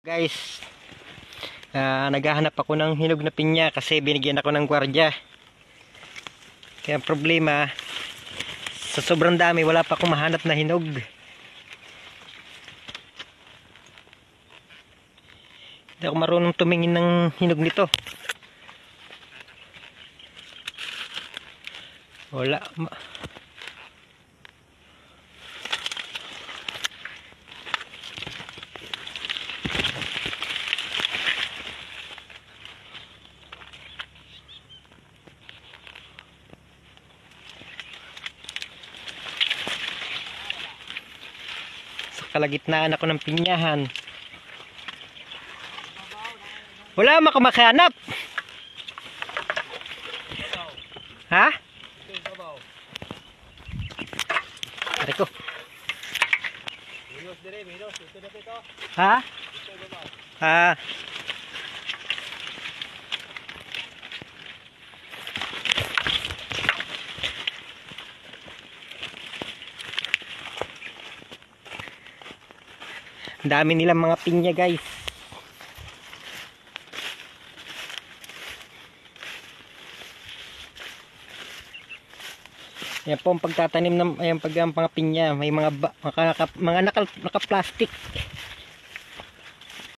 Guys, naghahanap ako ng hinog na pinya kasi binigyan ako ng gwardiya. Kaya ang problema, sa sobrang dami wala pa akong mahanap na hinog. Hindi ako marunong tumingin ng hinog nito. Wala. Kalagitnaan ako ng pinyahan. Wala makahanap. Ha? Ari ko. Ha? Ha? Dami nilang mga pinya, guys. Yan po ang pagtatanim ng mga pinya. May mga naka-plastic.